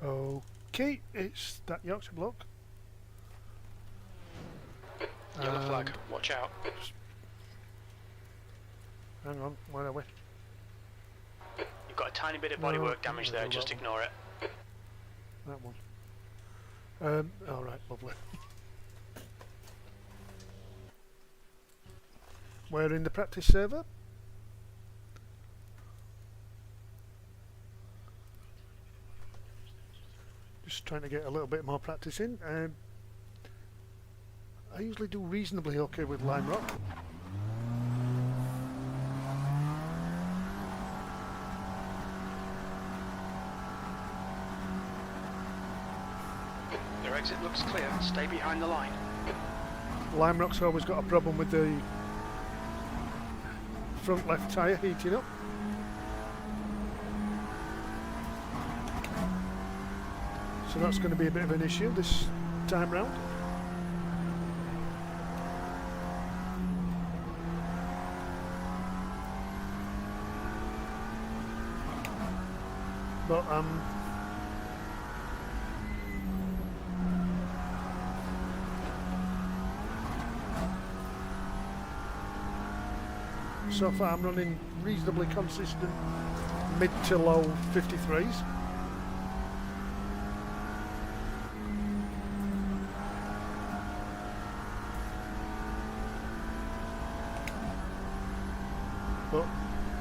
Okay, it's that Yorkshire bloke. Yellow flag, watch out. Hang on, where are we? You've got a tiny bit of bodywork damage there, just ignore it. That one. Alright, lovely. We're in the practice server. Just trying to get a little bit more practice in. I usually do reasonably okay with Lime Rock. Your exit looks clear, stay behind the line. Lime Rock's always got a problem with the front left tyre heating up. So that's going to be a bit of an issue this time round. But so far I'm running reasonably consistent mid to low 53s. But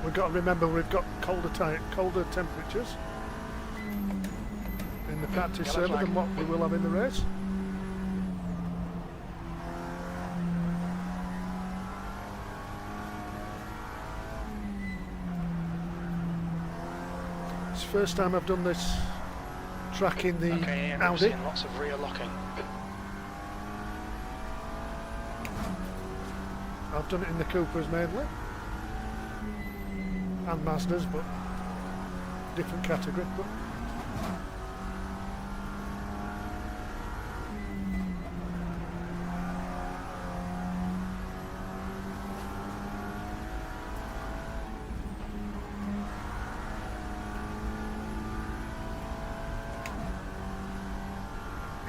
we've got to remember we've got colder temperatures in the practice server than what we will have in the race. It's the first time I've done this track in the Audi. Lots of rear locking. I've done it in the Coopers mainly. And Mazdas, but different category. But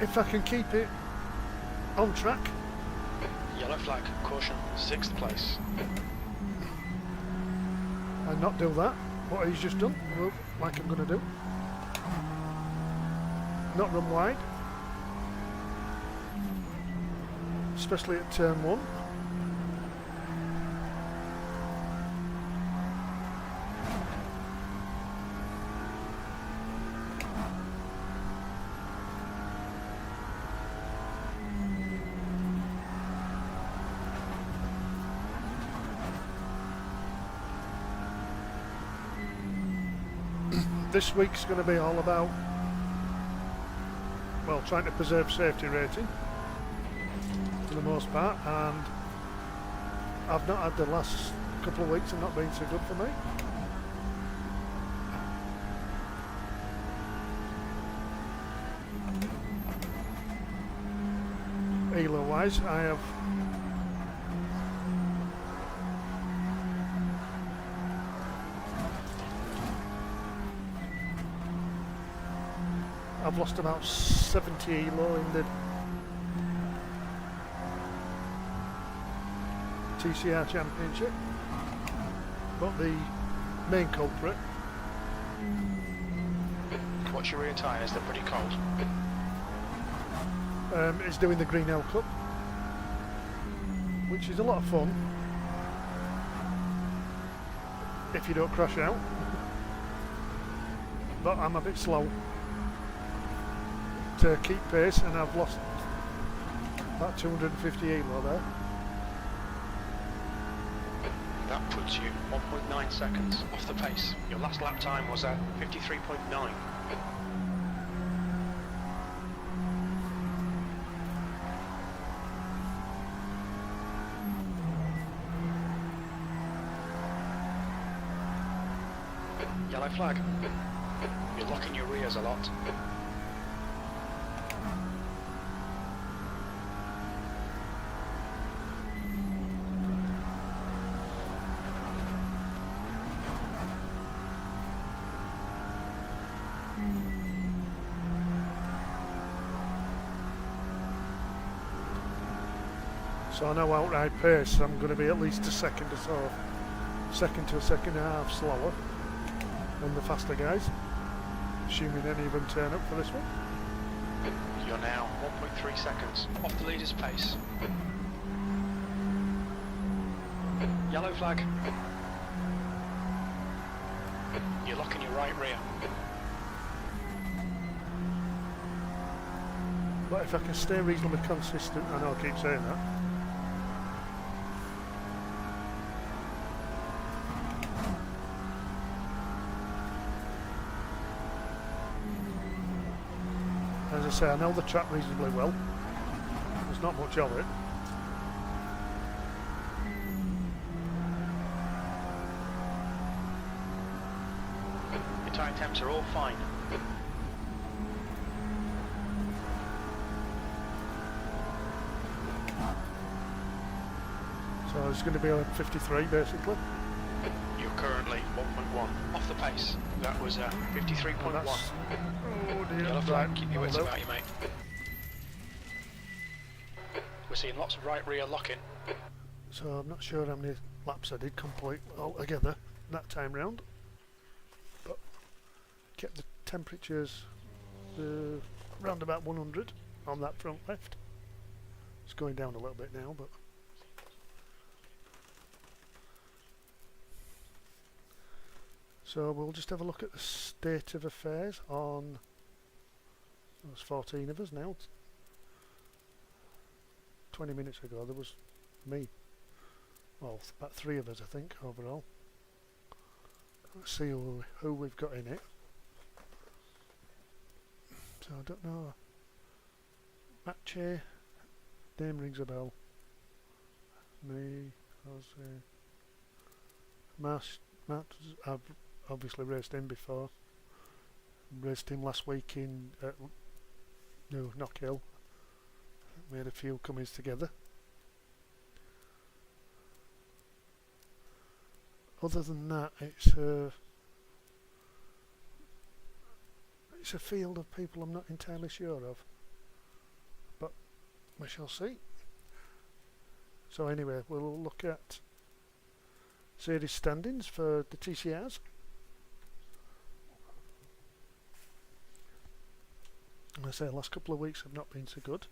if I can keep it on track. Yellow flag, caution, 6th place. And not do that, what he's just done, like I'm going to do. Not run wide, especially at turn 1. This week's going to be all about, well, trying to preserve safety rating for the most part, and I've not had the last couple of weeks have not been so good for me. ELO wise, I've lost about 70 ELO in the TCR Championship, but the main culprit. Watch your rear tyres, they're pretty cold. Is doing the Green L Cup, which is a lot of fun if you don't crash out, but I'm a bit slow to keep pace, and I've lost about 250 ELO there. That puts you 1.9 seconds off the pace. Your last lap time was at 53.9. Yellow flag. You're locking your rears a lot. So I know outright pace I'm going to be at least a second or so, second to a second and a half slower than the faster guys, assuming any of them turn up for this one. You're now 1.3 seconds off the leader's pace. Yellow flag. You're locking your right rear. But if I can stay reasonably consistent, I know I keep saying that. As I say, I know the track reasonably well. There's not much of it. Your tyre temps are all fine. So it's going to be on 53 basically. You're currently 1.1 off the pace. That was 53.1. Oh dear. Yellow flag, Right, keep your wits hold about you, mate. We're seeing lots of right rear locking. So I'm not sure how many laps I did complete altogether that time round, but kept the temperatures round about 100 on that front left. It's going down a little bit now, but so we'll just have a look at the state of affairs on. There's 14 of us now. 20 minutes ago there was me. Well, about 3 of us I think overall. Let's see who we've got in it. So I don't know. Matche, name rings a bell. Me, Matt, I've obviously raced him before. Raced him last week in Knockhill. We had a few comings together. Other than that, it's a field of people I'm not entirely sure of, but we shall see. So anyway, we'll look at series standings for the TCRs. And I say the last couple of weeks have not been so good.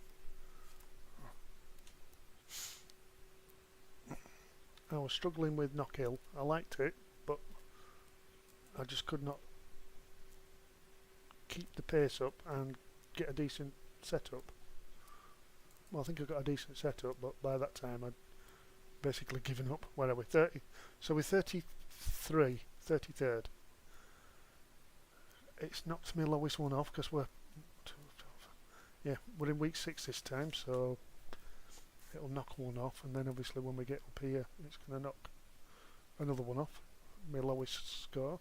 I was struggling with Knockhill. I liked it, but I just could not keep the pace up and get a decent setup. Well, I think I got a decent setup, but by that time I'd basically given up. Where are we? 30. So we're 33rd. It's knocked my lowest one off because we're in week 6 this time, so it'll knock one off, and then obviously when we get up here it's going to knock another one off, my lowest score.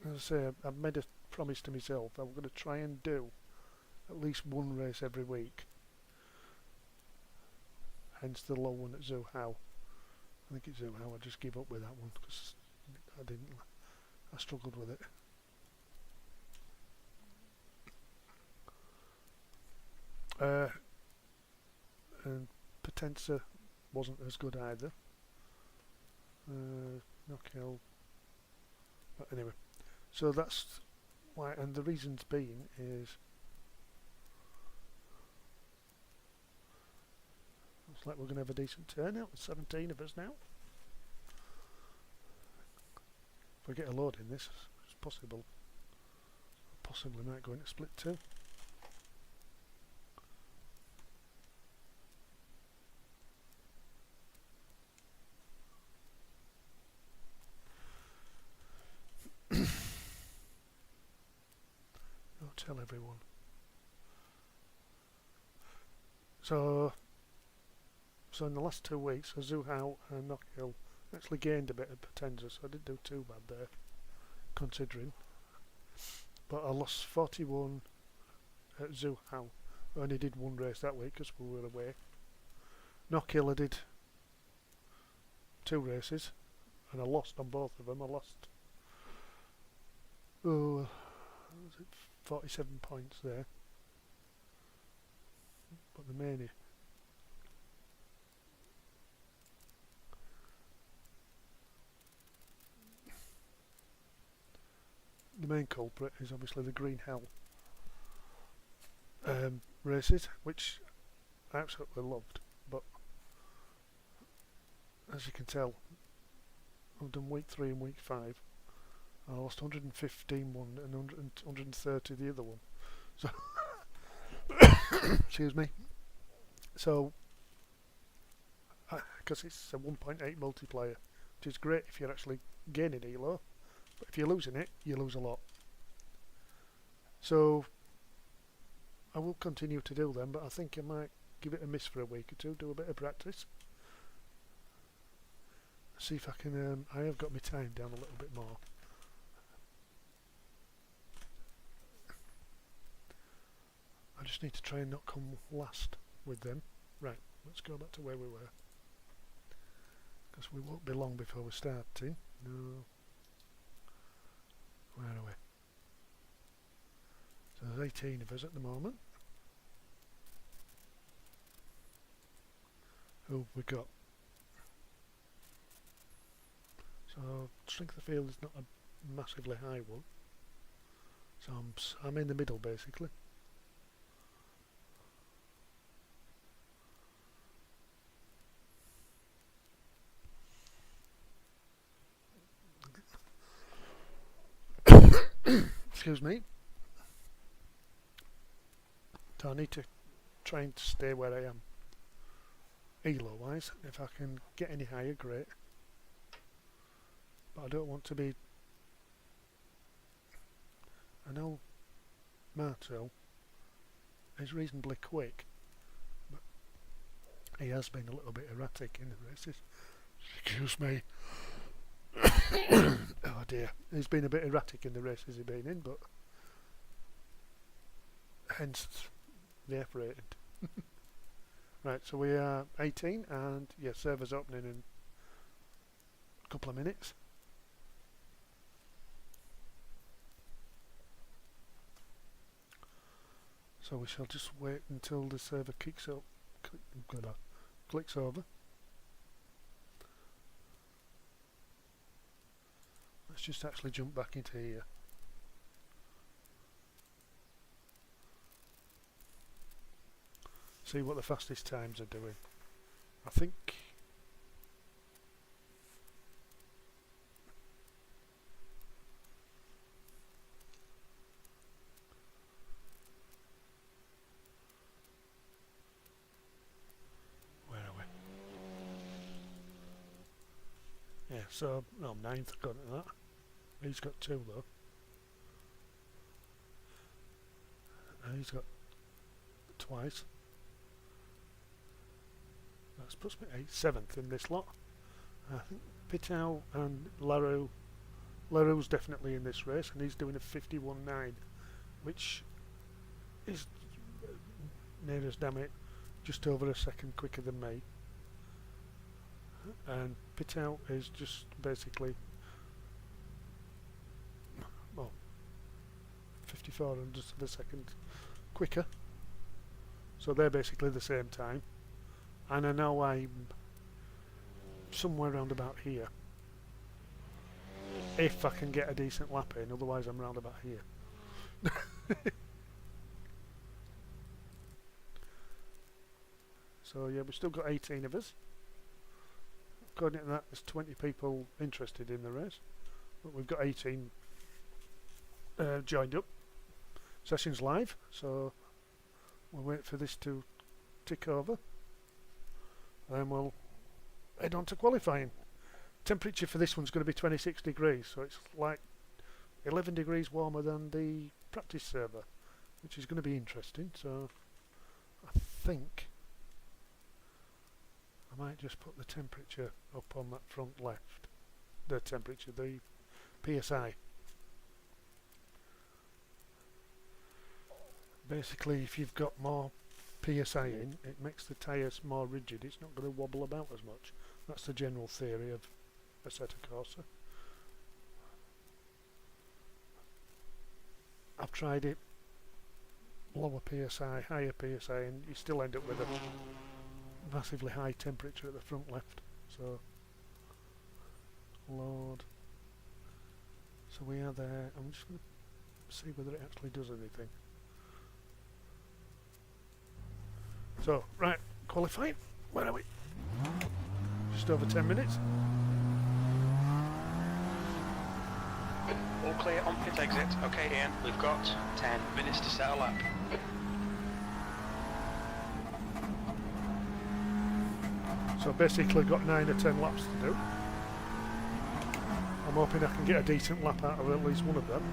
As I say, I've made a promise to myself I'm going to try and do at least one race every week, hence the low one at Zhuhao. I think it's Zhuhao. I just give up with that one because I struggled with it. And Potenza wasn't as good either. Knockhill. But anyway, so that's why, and the reasons being is looks like we're going to have a decent turnout with 17 of us now. If we get a load in this, it's possible. Possibly might go into split 2. Tell everyone. So in the last 2 weeks, Zhuhao and Knockhill actually gained a bit of Potenza, so I didn't do too bad there, considering. But I lost 41 at Zhuhao. I only did one race that week because we were away. Knockhill I did 2 races, and I lost on both of them. I lost 47 points there. But the main culprit is obviously the Green Hell races, which I absolutely loved. But as you can tell, I've done week 3 and week 5. I lost 115 one and 130 the other one. So, excuse me. So, because it's a 1.8 multiplier, which is great if you're actually gaining ELO, but if you're losing it, you lose a lot. So, I will continue to do them, but I think I might give it a miss for a week or two, do a bit of practice. See if I can, I have got my time down a little bit more. I just need to try and not come last with them. Right, let's go back to where we were. Because we won't be long before we're starting. No. Where are we? So there's 18 of us at the moment. Who have we got? So strength of field is not a massively high one. So I'm in the middle basically. Excuse me. So I need to try and stay where I am ELO wise. If I can get any higher, great. But I don't want to be... I know Martel is reasonably quick, but he has been a little bit erratic in the races. Excuse me. Oh dear, he's been a bit erratic in the races he's been in, but hence the F rating. Right, so we are 18 and yeah, server's opening in a couple of minutes. So we shall just wait until the server clicks over. Let's just actually jump back into here. See what the fastest times are doing. I think where are we? Yeah, so no, 9th got that. He's got 2 though. And he's got twice. That puts me 7th in this lot. I think Pitau and Larou's definitely in this race, and he's doing a 51.9, which is near as damn it, just over a second quicker than me. And Pitau is just basically 54 hundredths of a second quicker. So they're basically the same time. And I know I'm somewhere around about here. If I can get a decent lap in, otherwise I'm round about here. So yeah, we've still got 18 of us. According to that, there's 20 people interested in the race, but we've got 18 joined up. Session's live, so we'll wait for this to tick over, and we'll head on to qualifying. Temperature for this one's going to be 26 degrees, so it's like 11 degrees warmer than the practice server, which is going to be interesting. So I think I might just put the temperature up on that front left. The temperature, the PSI. Basically, if you've got more PSI in, it makes the tyres more rigid. It's not going to wobble about as much. That's the general theory of Assetto Corsa. I've tried it lower PSI, higher PSI, and you still end up with a massively high temperature at the front left. So load. So we are there. I'm just going to see whether it actually does anything. So, right, qualifying. Where are we? Just over 10 minutes. All clear on pit exit. Okay, Ian, we've got 10 minutes to set a lap. So basically got 9 or 10 laps to do. I'm hoping I can get a decent lap out of at least one of them.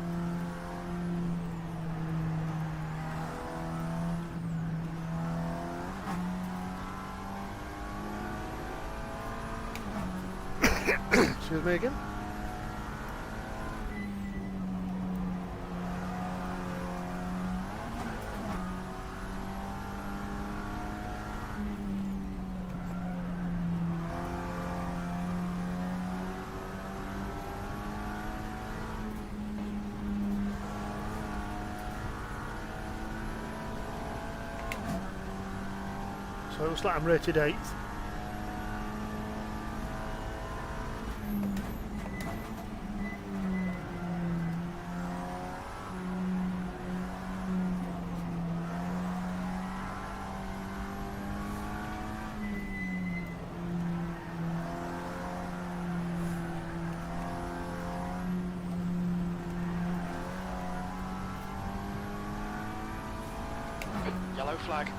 Excuse me again. So it looks like I'm rated 8th. Yellow flag.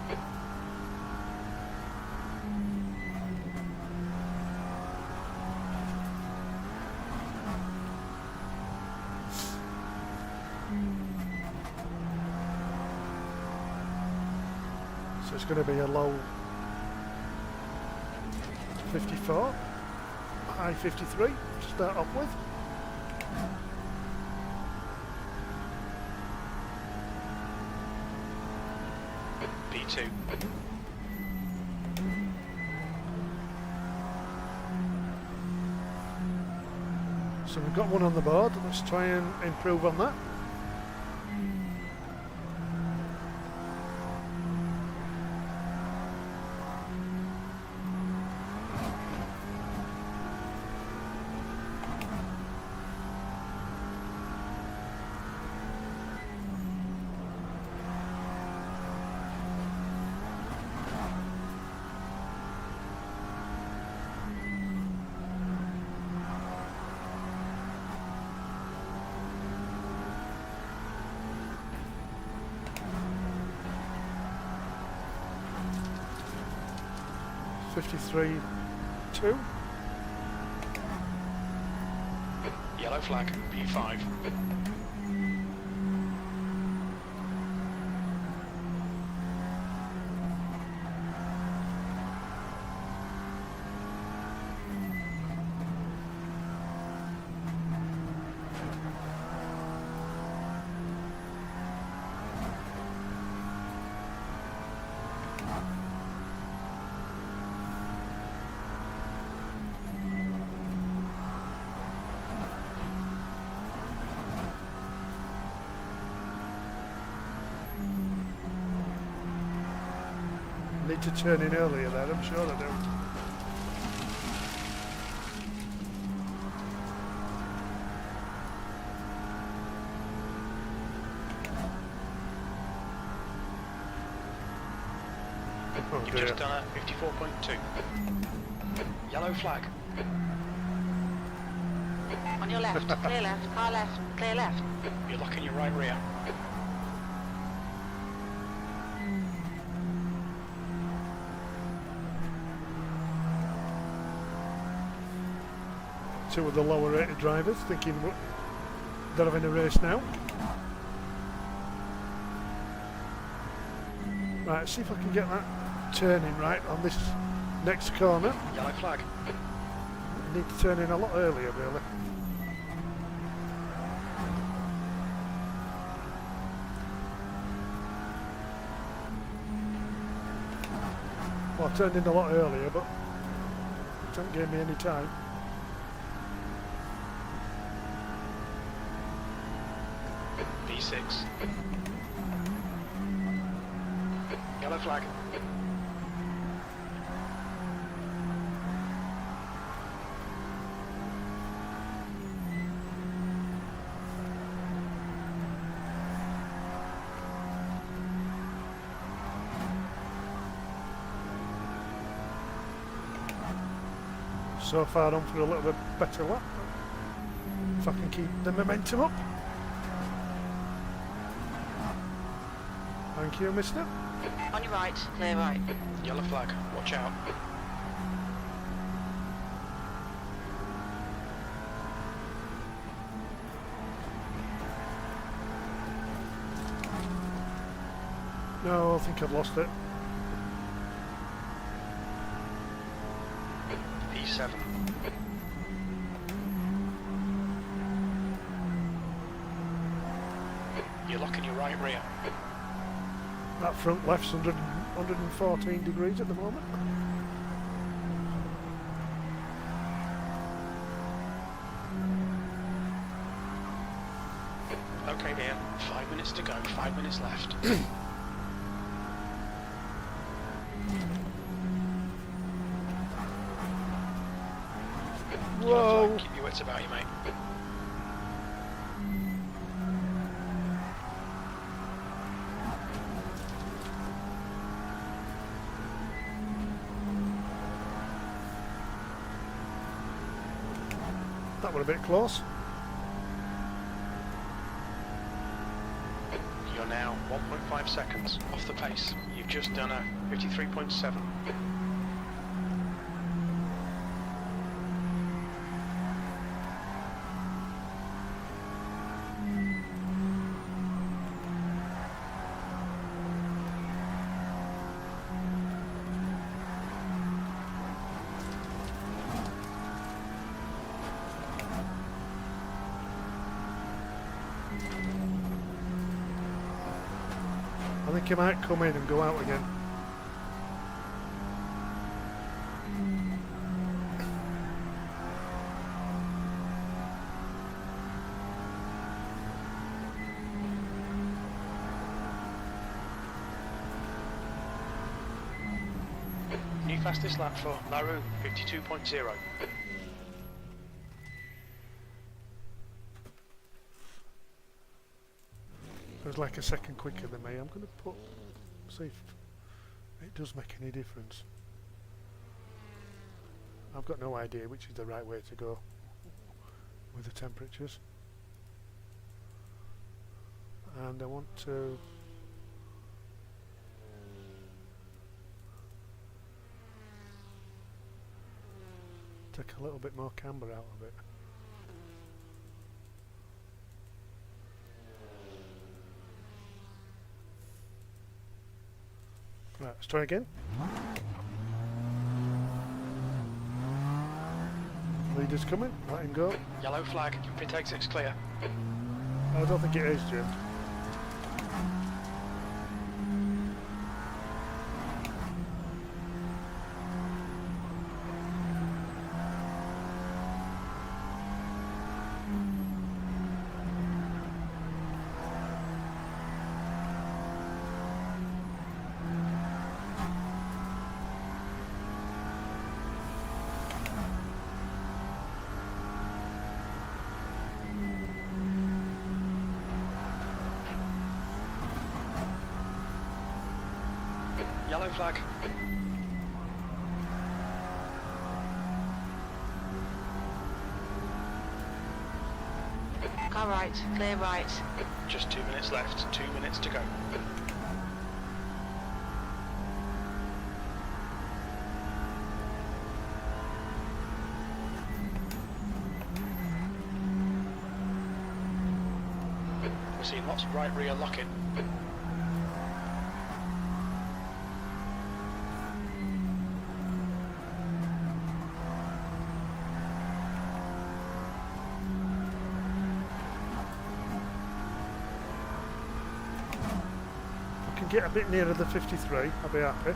So it's going to be a low 54, high 53 to start off with. P2. So we've got one on the board. Let's try and improve on that. .53.2. Yellow flag. P5. Need to turn in earlier there, I'm sure I do. Oh You've dear. just done a 54.2. Yellow flag. On your left, clear left, car left, clear left. You're locking your right rear. Two of the lower rated drivers thinking they're having a race now. Right, see if I can get that turning right on this next corner. Yellow flag. I need to turn in a lot earlier really. Well, I turned in a lot earlier, but it hasn't given me any time. P6. Yellow flag. So far on for a little bit better lap. If I can keep the momentum up. Thank you, mister. On your right, clear right. Yellow flag. Watch out. No, I think I've lost it. P7. You're locking your right rear. That front left's 114 degrees at the moment. Okay, dear. 5 minutes to go. 5 minutes left. Yellow Whoa! flag. Keep your wits about you, mate. That was a bit close. You're now 1.5 seconds off the pace. You've just done a 53.7. I think he might come in and go out again. New fastest lap for Larue, 52.0. It was like a second quicker than me. I'm going to put, see if it does make any difference. I've got no idea which is the right way to go with the temperatures. And I want to take a little bit more camber out of it. Right, let's try again. Leader's coming, let him go. Yellow flag. Pit exit's clear. I don't think it is, Jim. Yellow flag. Car right, clear right. Just 2 minutes left. 2 minutes to go. We're seeing lots of right rear locking. Get a bit nearer the 53, I'll be happy.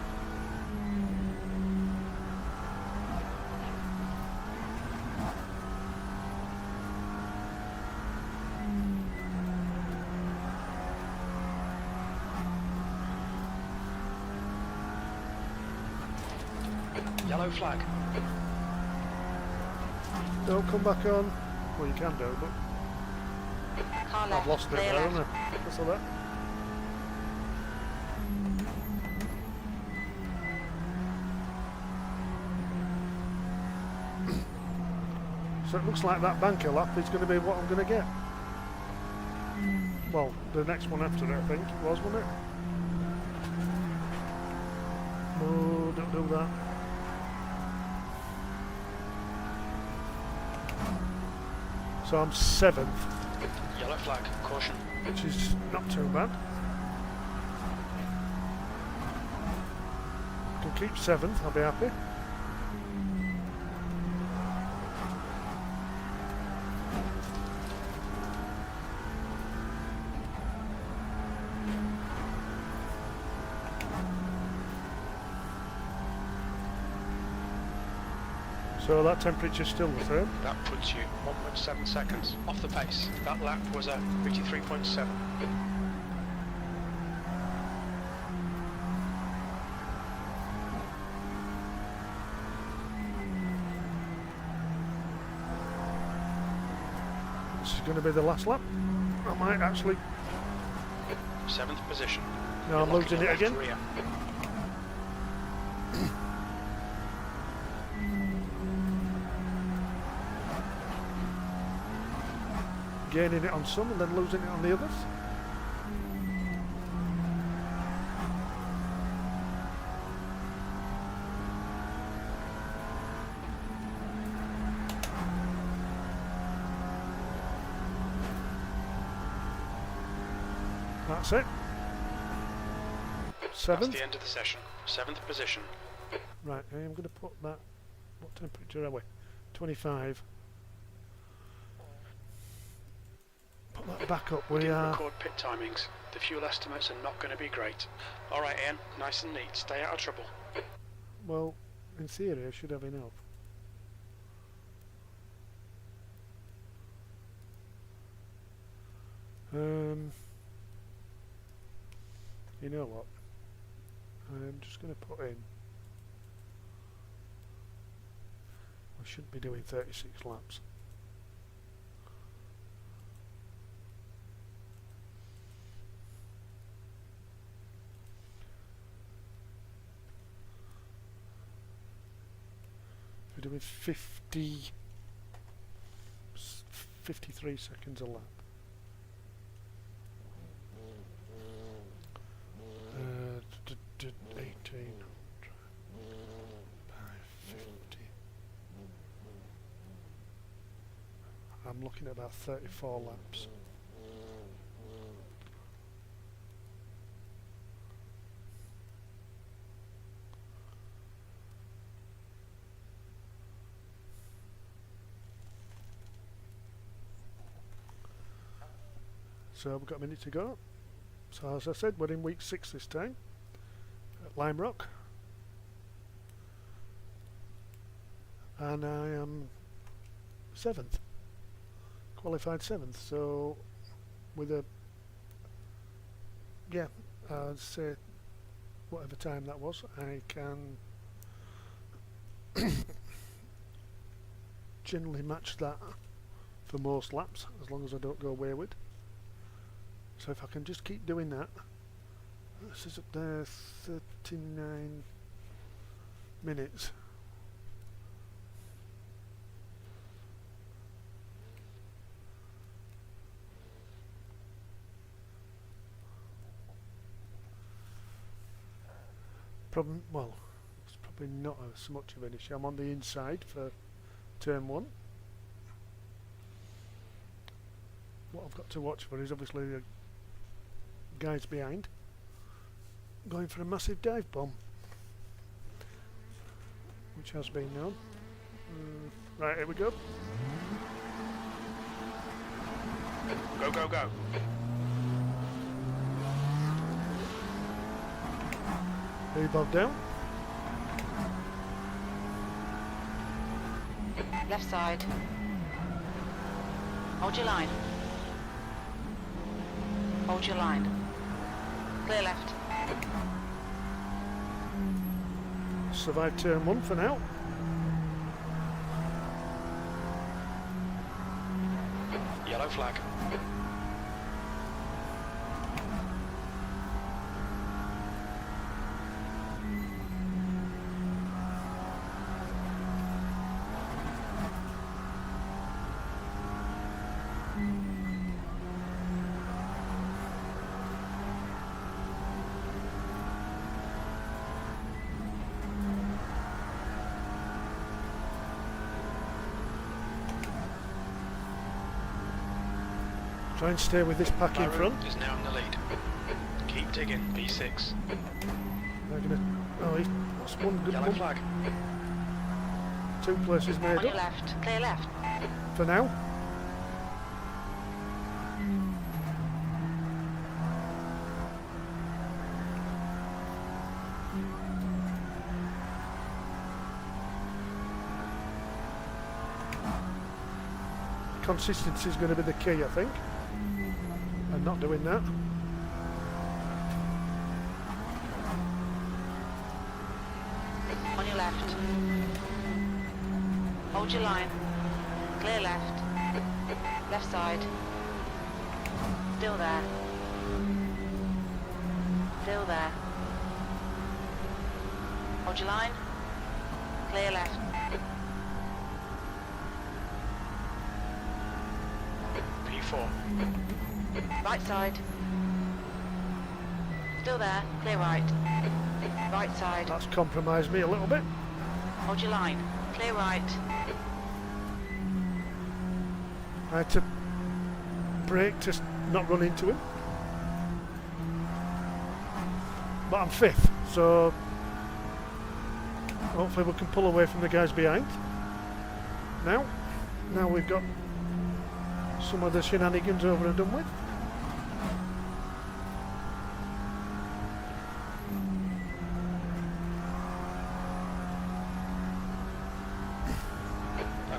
yellow flag. Don't come back on. Well, you can do, but Car I've left, lost it clear there, left. haven't I? That's all that. So it looks like that banker lap is going to be what I'm going to get. Well, the next one after it, I think it was, wasn't it? No, don't do that. So I'm 7th, Yellow flag, caution. which is not too bad. Can keep 7th, I'll be happy. So that temperature's still the same. That puts you 1.7 seconds off the pace. That lap was at 53.7. This is going to be the last lap. I might actually... 7th position. No, I'm You're locking losing it your left again. rear. Gaining it on some and then losing it on the others. That's it. That's 7th. the end of the session. 7th position. Right, I am going to put that... What temperature are we? 25. Put that back up. We Didn't are... record pit timings. The fuel estimates are not going to be great. Alright Ian, nice and neat. Stay out of trouble. Well, in theory I should have enough. You know what? I'm just going to put in... We shouldn't be doing 36 laps. We're doing 53 seconds a lap. 18 by 50. I'm looking at about 34 laps. So we've got a minute to go. So as I said, we're in week 6 this time at Lime Rock, and I am 7th, qualified 7th. So with a I'd say whatever time that was, I can generally match that for most laps as long as I don't go wayward. So if I can just keep doing that, this is up there, 39 minutes. Problem, well, it's probably not so much of an issue. I'm on the inside for turn 1. What I've got to watch for is obviously the guys behind going for a massive dive bomb, which has been known. Right, here we go. Go, go, go. V-bob down. Left side. Hold your line. Hold your line. Clear left. Survived turn 1 for now. Yellow flag. Try and stay with this pack in front. Is now in the lead. Keep digging, B6. They're gonna. Oh, that's one good Yellow one. flag. 2 places made On your up left. Clear left. for now. Consistency is going to be the key, I think, and not doing that. On your left. Hold your line. Clear left. Left side. Still there. Still there. Hold your line. Clear left. P4. Right side. Still there. Clear right. Right side. That's compromised me a little bit. Hold your line. Clear right. I had to brake to not run into him. But I'm 5th, so hopefully we can pull away from the guys behind. Now we've got some of the shenanigans over and done with.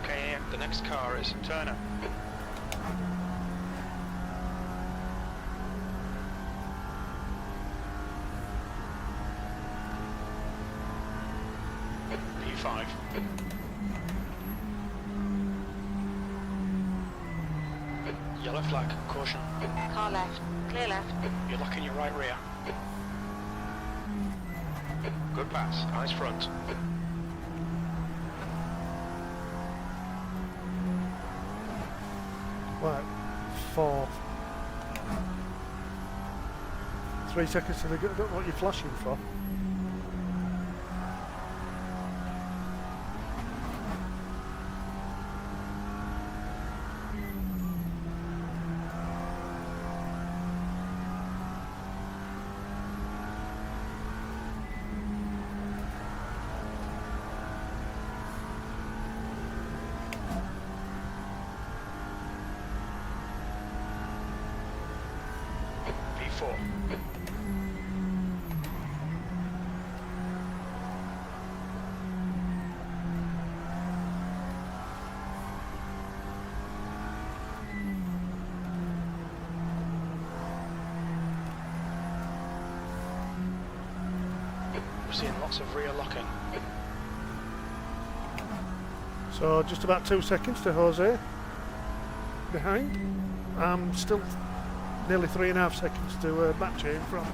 Okay, Ian, the next car is Turner. P5. Yellow flag, caution. Car left. Clear left. You're locking your right rear. Good pass, eyes front. Right, 4. 3 seconds to the go. I don't know what you're flashing for. P4. We're seeing lots of rear locking. So just about 2 seconds to Jose behind. I'm still nearly 3.5 seconds to match in from.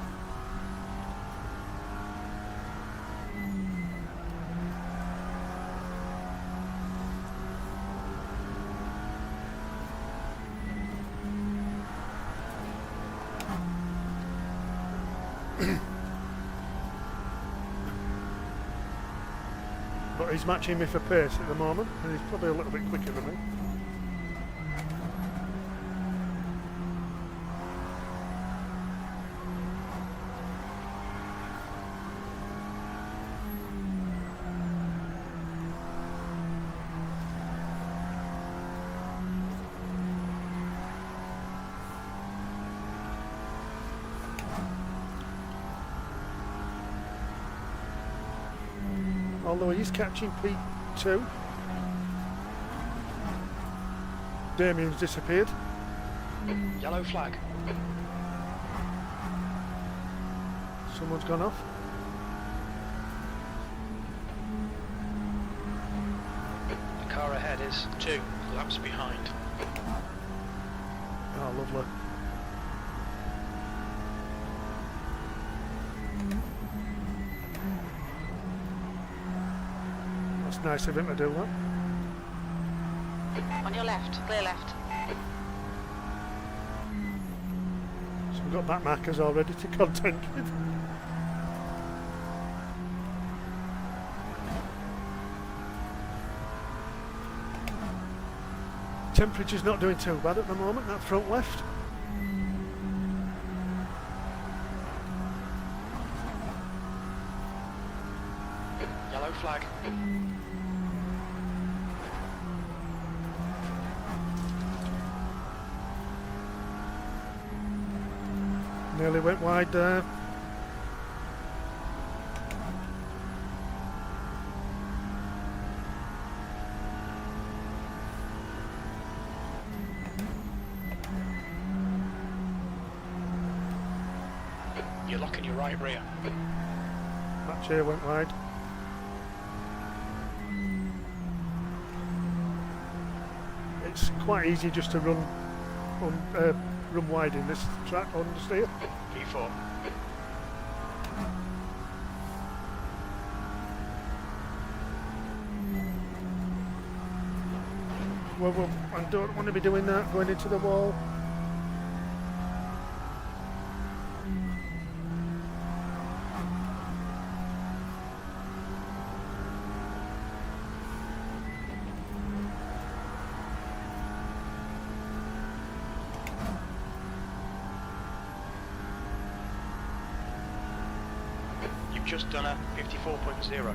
But he's matching me for pace at the moment, and he's probably a little bit quicker than me. Although he's catching P2. Damien's disappeared. Yellow flag. Someone's gone off. The car ahead is 2 laps behind. Oh, lovely. That's nice of him to do that. On your left, clear left. So we've got back markers already to contend with. Temperature's not doing too bad at the moment, that front left. Yellow flag. Nearly went wide there. You're locking your right rear. That chair went wide. It's quite easy just to run wide in this track, understeer. V4. Well, I don't want to be doing that, going into the wall. You've just done a 54.0.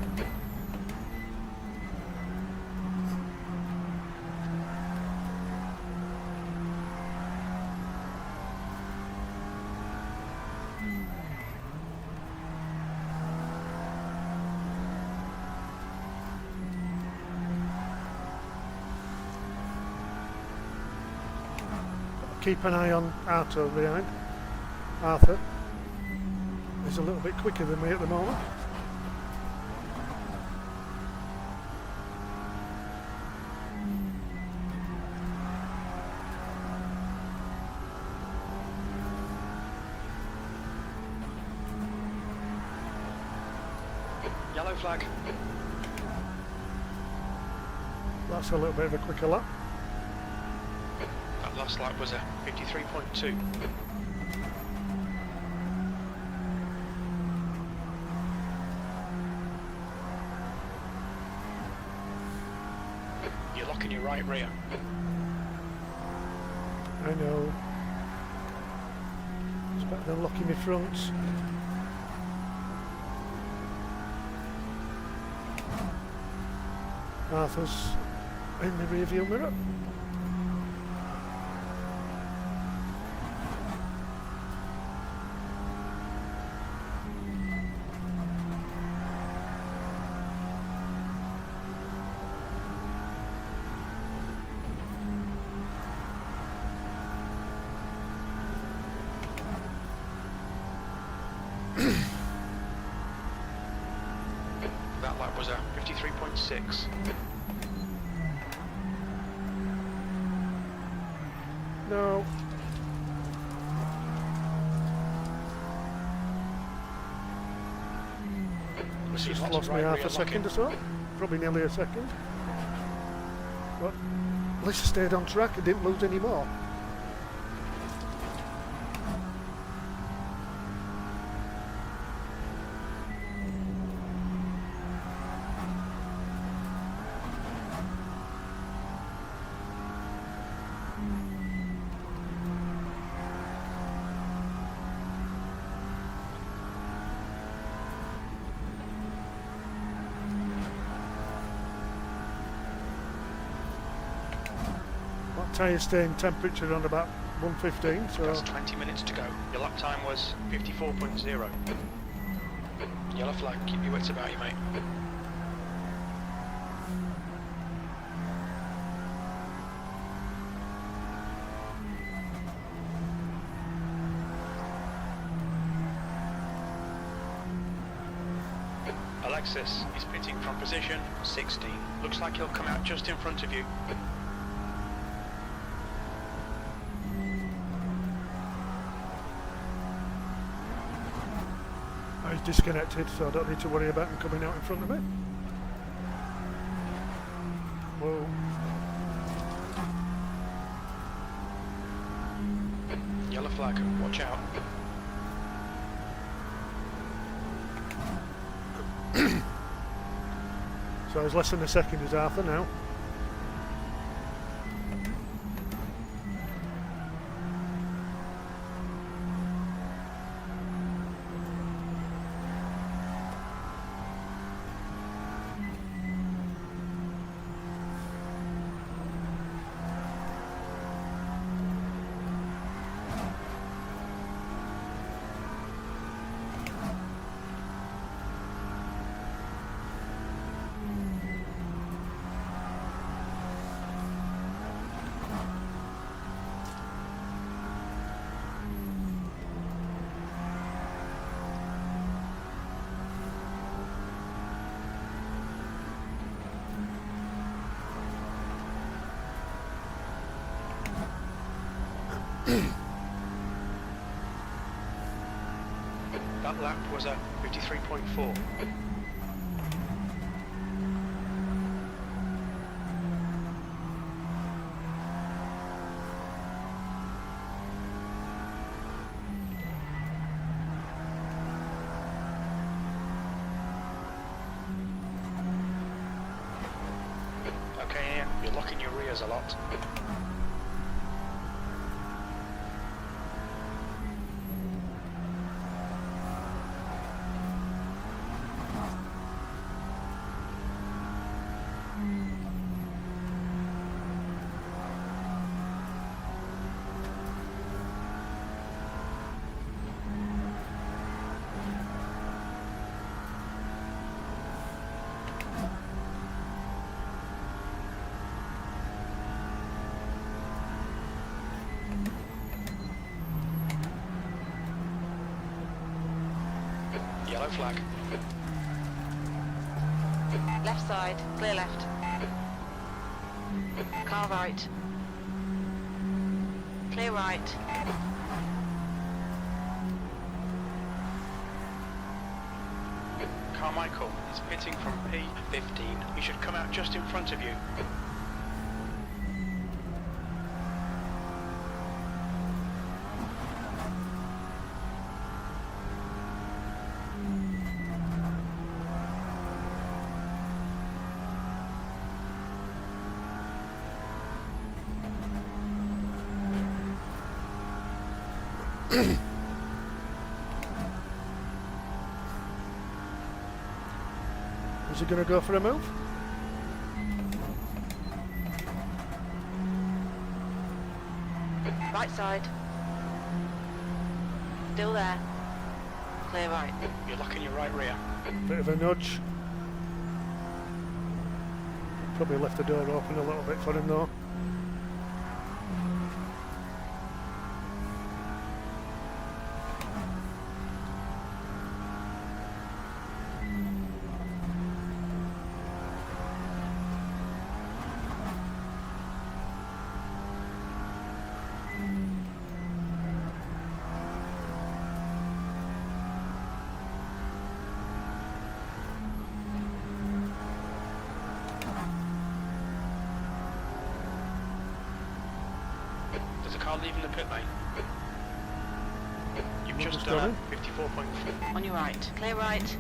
Keep an eye on Arthur behind. Arthur is a little bit quicker than me at the moment. Yellow flag. That's a little bit of a quicker lap. That last lap was a 53.2. You're locking your right rear. I know. It's better than locking my fronts. Arthur's in the rear view mirror. That lap was a 53.6. No. We've seen Just lots lost of me right half rear a second locking. or so. Probably nearly a second. But at least I stayed on track and didn't lose any more. Tyre staying temperature on about 115, so That's 20 minutes to go. Your lap time was 54.0. Yellow flag, keep your wits about you, mate. Alexis is pitting from position 16. Looks like he'll come out just in front of you. He's disconnected, so I don't need to worry about him coming out in front of me. Whoa. Yellow flag, watch out. So he's less than a second is Arthur now. That lap was at 53.4. Okay, Ian, you're locking your rears a lot. Yellow flag. Left side, clear left. Car right. Clear right. Carmichael is pitting from P15. He should come out just in front of you. Is he going to go for a move? Right side. Still there. Clear right. You're locking your right rear. Bit of a nudge. Probably left the door open a little bit for him though. There's a car leaving the pit lane. You've just Moving done 54.4. On your right. Clear right.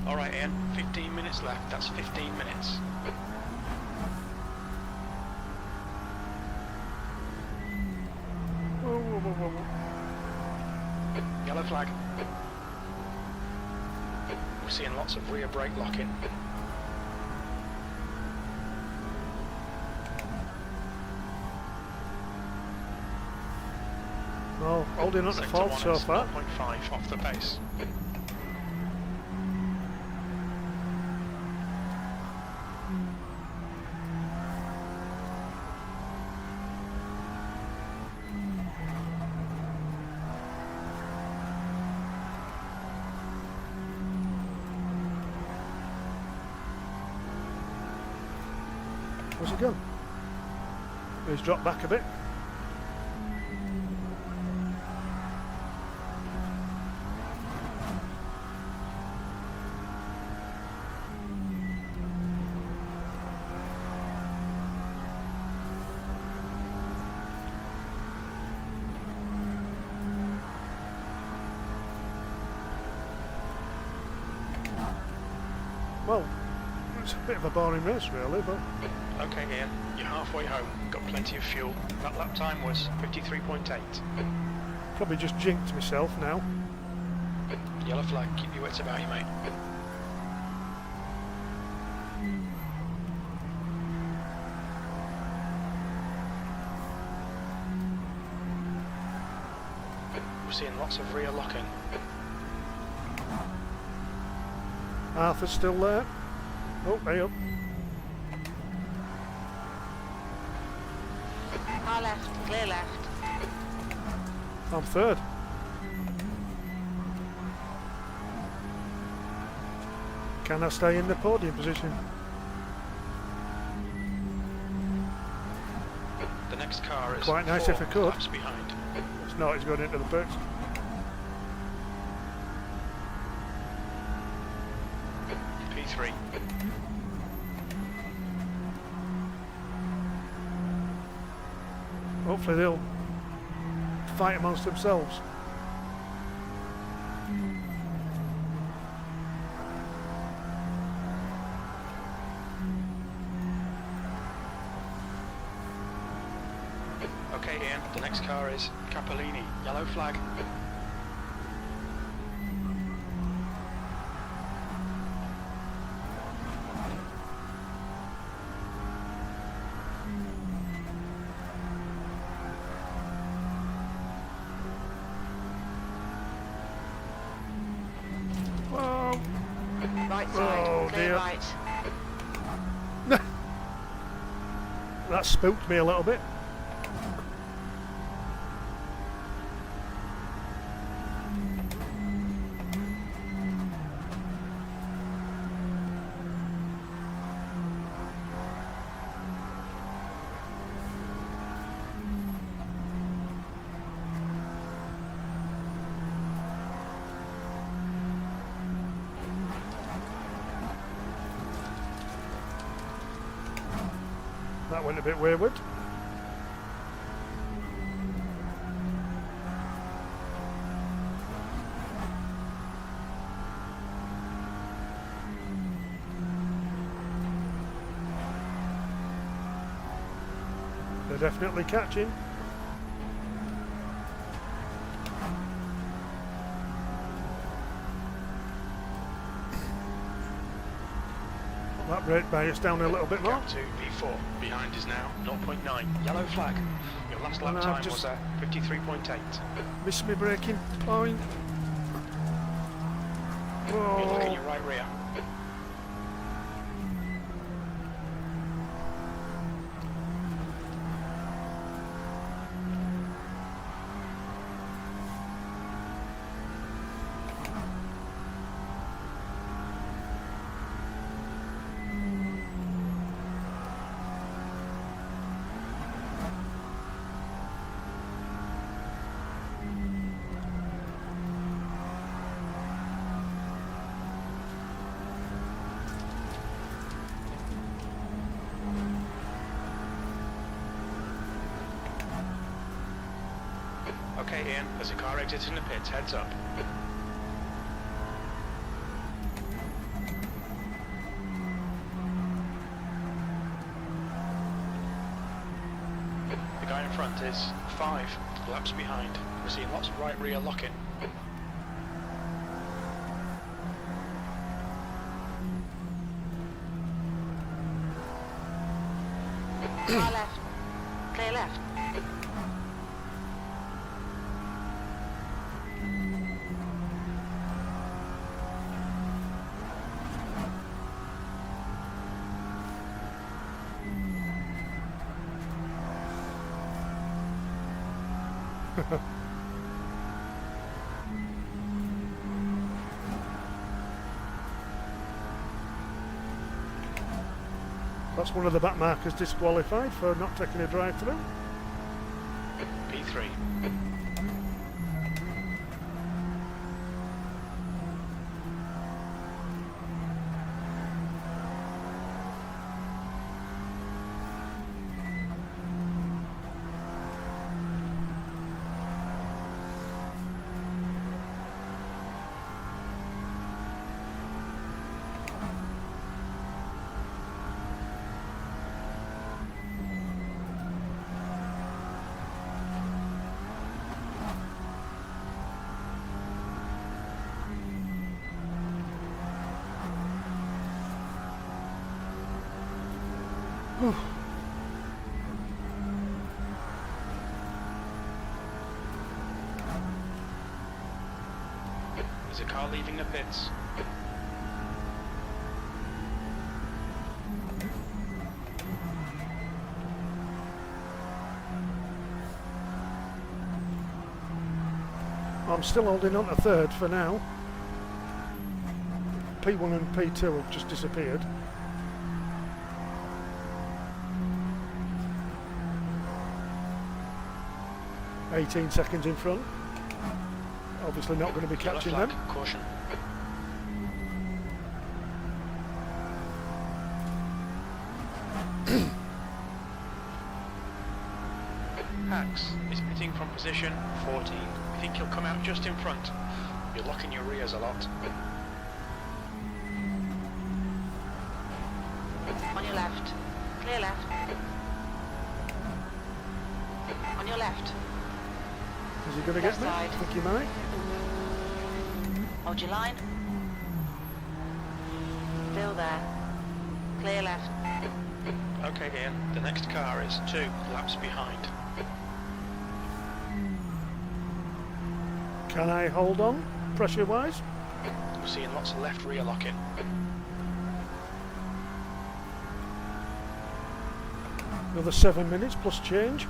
Alright Ian, 15 minutes left, that's 15 minutes. Whoa, whoa, whoa, whoa, whoa. Yellow flag. We're seeing lots of rear brake locking. Well, holding on to Sector fault 1 so is far. 0.5 off the pace. Where's he gone? He's dropped back a bit. Well, it's a bit of a boring race really, but Okay, Ian, you're halfway home. Got plenty of fuel. That lap time was 53.8. probably just jinxed myself now. Yellow flag, keep your wits about you, mate. We're seeing lots of rear locking. Arthur's still there. Oh, hey up. Car left, clear left. I'm third. Can I stay in the podium position? The next car is Quite nice 4 if I could. laps behind. It's not, he's going into the pits. P3. Hopefully they'll fight amongst themselves. Okay, Ian, the next car is Capolini. Yellow flag. Whoa! Right side, Oh, clear dear. right. That spooked me a little bit. That went a bit wayward. They're definitely catching. That brake bias down a little bit more. Gap to P4. Behind is now 0.9. Yellow flag. Your last lap And I've time just- was 53.8. Missed my braking point. You're looking Whoa. your right rear. Okay, Ian, there's a car exiting the pits. Heads up. The guy in front is 5 laps behind. We're seeing lots of right rear locking. Car left, clear left. That's one of the back markers disqualified for not taking a drive through. P3. There's a car leaving the pits. I'm still holding on to third for now. P1 and P2 have just disappeared. "18 seconds in front." Obviously not going to be Yellow catching flag, them. caution. Pax is pitting from position 14. I think he'll come out just in front. You're locking your rears a lot. On your left. Clear left. On your left. Is he going to Left get me? side. I think he might. Hold your line. Still there. Clear left. Okay, Ian, the next car is 2 laps behind. Can I hold on, pressure-wise? We're seeing lots of left rear locking. Another 7 minutes plus change.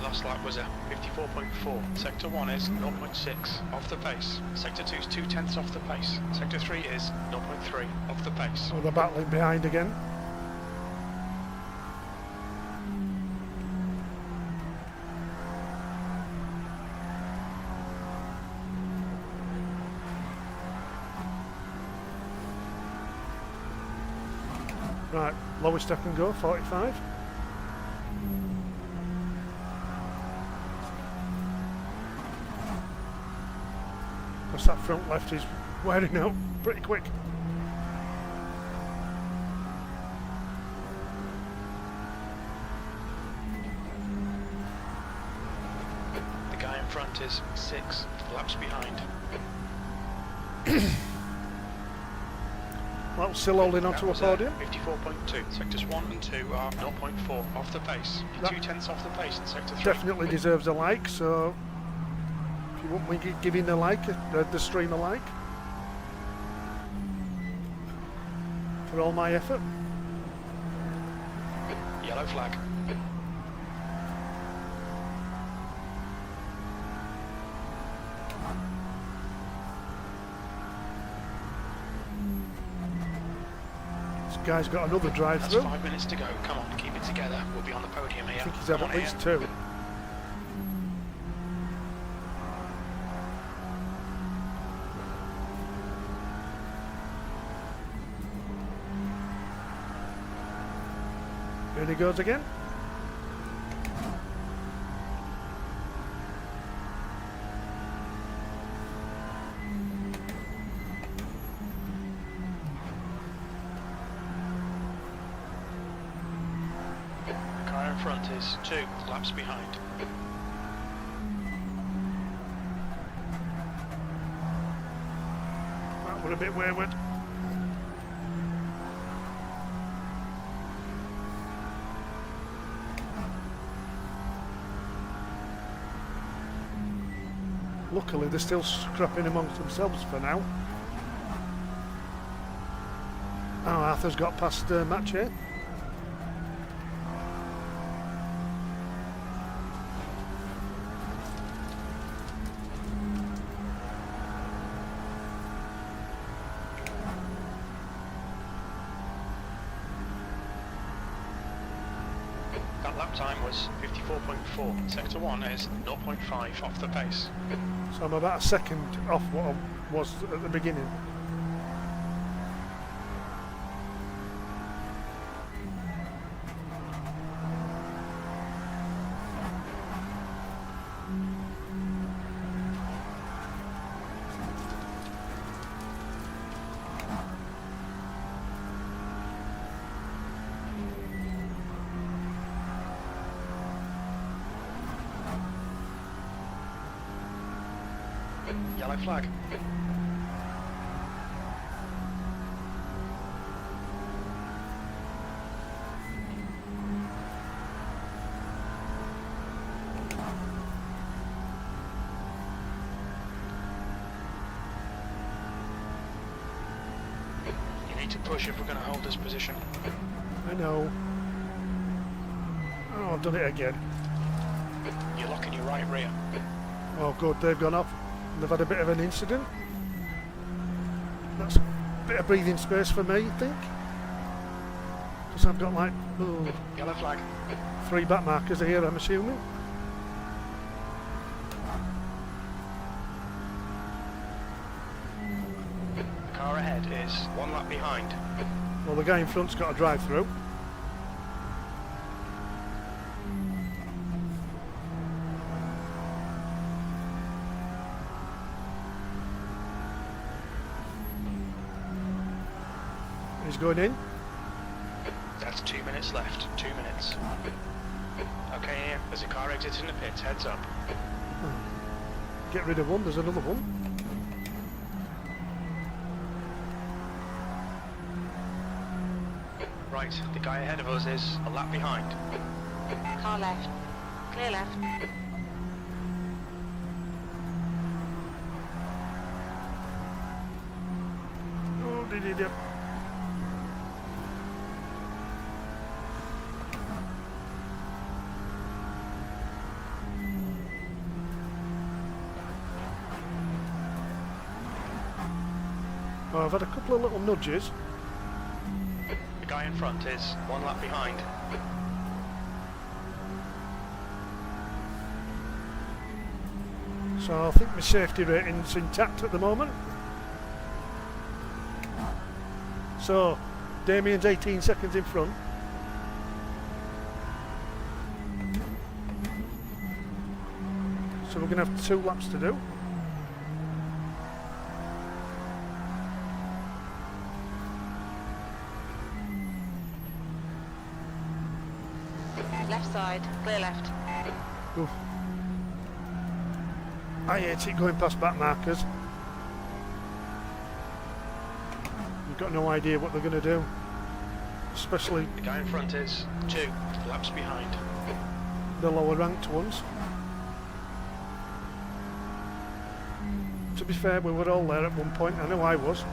Last lap was a 54.4. Sector 1 is 0.6 off the pace. Sector 2 is 2/10 off the pace. Sector 3 is 0.3 off the pace. Oh, they're battling behind again. Right, lowest I can go, 45. Because that front left is wearing out pretty quick. The guy in front is 6 laps behind. Well, still holding on That to a was podium. 54.2. Sectors 1 and 2 are 0.4 off the pace. You're That 2/10 off the pace in sector 3. Definitely deserves a like, so if you want me giving the like, the stream a like for all my effort. Yellow flag. This guy's got another drive That's through. 5 minutes to go. Come on, keep it together. We'll be on the podium here. I think he's had Come at on, least Ian. 2. Here he goes again. The car in front is 2 laps behind. That was a bit wayward. Luckily they're still scrapping amongst themselves for now. Oh, Arthur's got past match 8. That lap time was 54.4. Sector 1 is 0.5 off the pace. So I'm about a second off what I was at the beginning. Yellow flag. You need to push if we're going to hold this position. I know. Oh, I've done it again. You're locking your right rear. Oh good, they've gone off. They've had a bit of an incident. That's a bit of breathing space for me, I think. Because I've got like Yellow flag. 3 back markers here, I'm assuming. The car ahead is 1 lap behind. Well, the guy in front's got a drive-through. He's going in. That's 2 minutes left. 2 minutes. Okay, Ian, there's a car exiting the pits. Heads up. Get rid of one, there's another one. Right, the guy ahead of us is a lap behind. Car left. Clear left. Oh, did he? Well, I've had a couple of little nudges. The guy in front is 1 lap behind. So I think my safety rating's intact at the moment. So Damien's 18 seconds in front. So we're going to have 2 laps to do. Left side. Clear left. Oof. I hate it going past back markers. You've got no idea what they're going to do. Especially The guy in front is 2 laps behind. the lower ranked ones. To be fair, we were all there at one point. I know I was.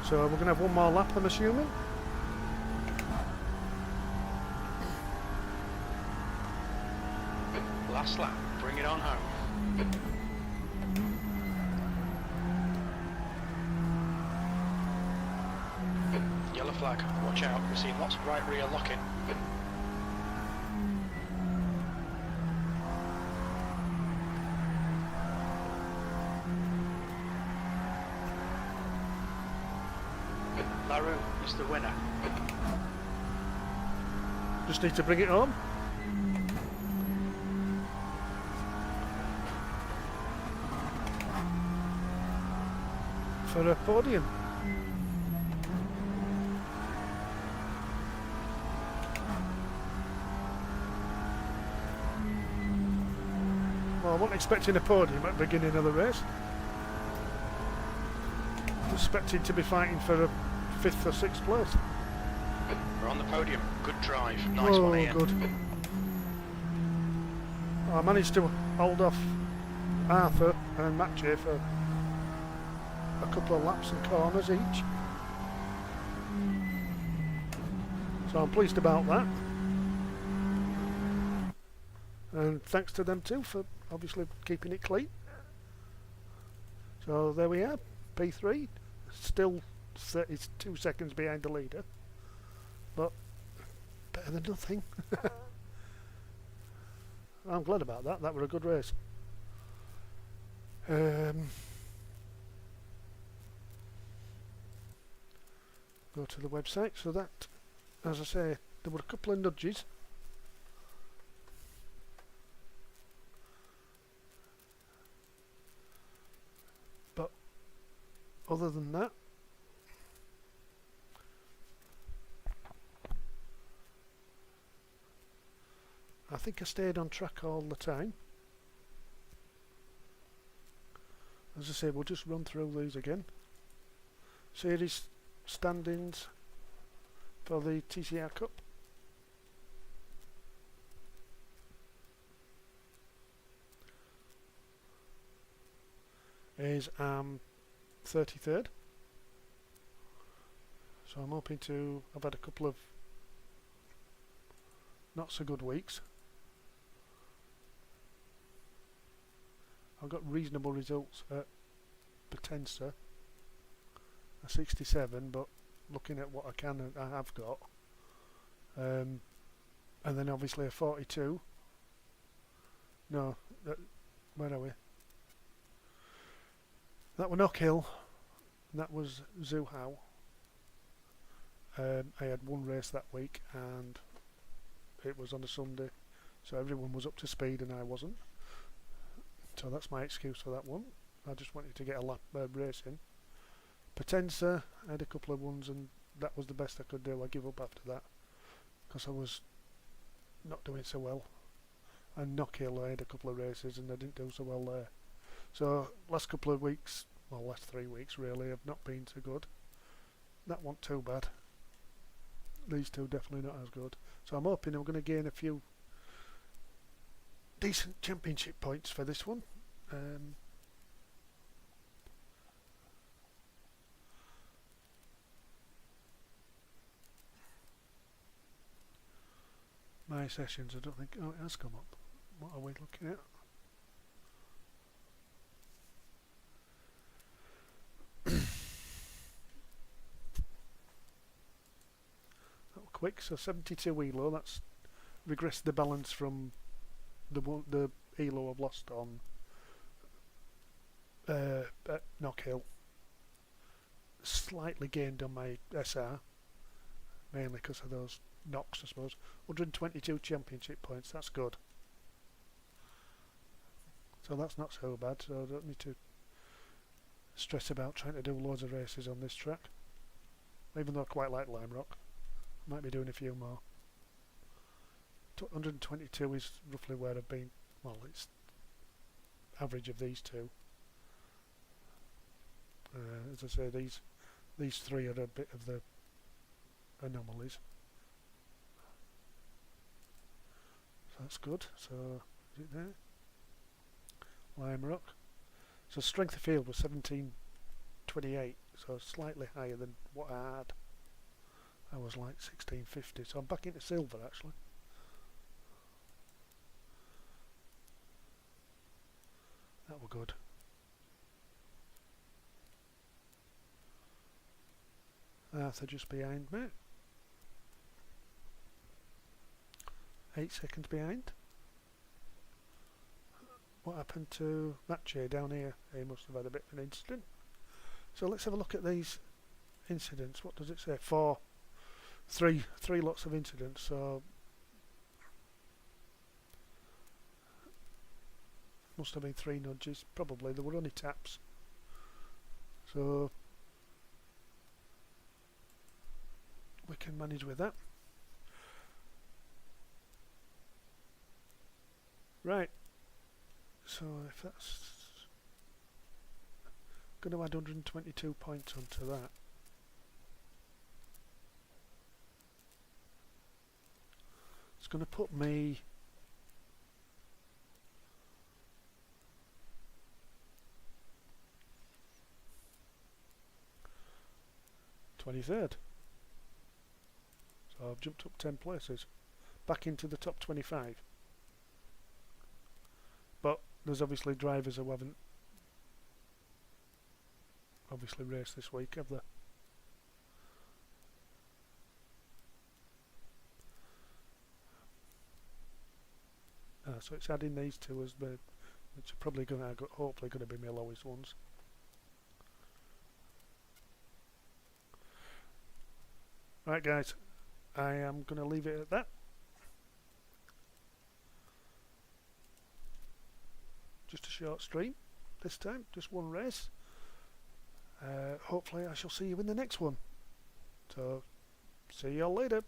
So we're going to have one more lap, I'm assuming. Last lap, bring it on home. Yellow flag, watch out, we're seeing lots of right rear locking. Larue is the winner. Just need to bring it home. For a podium. Well, I wasn't expecting a podium at the beginning of the race. I was expecting to be fighting for a 5th or 6th place. We're on the podium. Good drive. Nice one, Oh, Ian. good. I managed to hold off Arthur and Matthew for a couple of laps and corners each. So I'm pleased about that. And thanks to them too for obviously keeping it clean. So there we are, P3, still 32 seconds behind the leader, but better than nothing. I'm glad about that, that was a good race. Go to the website, so that, as I say, there were a couple of nudges. But other than that, I think I stayed on track all the time. As I say, we'll just run through these again. Series standings for the TCR Cup. Is 33rd. So I'm hoping to, I've had a couple of not so good weeks. I've got reasonable results at Potenza, a 67, but looking at what I have got, and then obviously a 42. No, where are we? That was Knockhill, and that was Zhuhao. I had one race that week, and it was on a Sunday, so everyone was up to speed and I wasn't. So that's my excuse for that one. I just wanted to get a lap race in. Potenza, I had a couple of ones, and that was the best I could do. I give up after that because I was not doing so well. And Knockhill, I had a couple of races and I didn't do so well there. So last couple of weeks, well, last 3 weeks really, have not been so good. That wasn't too bad. These two definitely not as good. So I'm hoping I'm going to gain a few decent championship points for this one. My sessions, I don't think, oh, it has come up. What are we looking at? That was quick, so 72 ELO, that's regressed the balance from the ELO I've lost on at Knockhill. Slightly gained on my SR, mainly because of those knocks, I suppose. 122 championship points, that's good. So that's not so bad, so I don't need to stress about trying to do loads of races on this track. Even though I quite like Lime Rock, I might be doing a few more. 122 is roughly where I've been. Well, it's average of these two. As I say, these three are a bit of the anomalies. So that's good. So is it there? Lime Rock. So strength of field was 1728, so slightly higher than what I had. I was like 1650, so I'm back into silver actually. That were good. Arthur just behind me. 8 seconds behind. What happened to Mathieu down here? He must have had a bit of an incident. So let's have a look at these incidents. What does it say? Three lots of incidents. So must have been 3 nudges. Probably there were only taps. So we can manage with that. Right. So if that's going to add 122 points onto that. going to put me... '23rd. So I've jumped up 10 places. Back into the top 25. But there's obviously drivers who haven't obviously raced this week, have they? So it's adding these two as the, which are probably going to, hopefully going to be my lowest ones. Right guys, I am going to leave it at that. Just a short stream this time, just one race. Hopefully I shall see you in the next one. So, see you all later.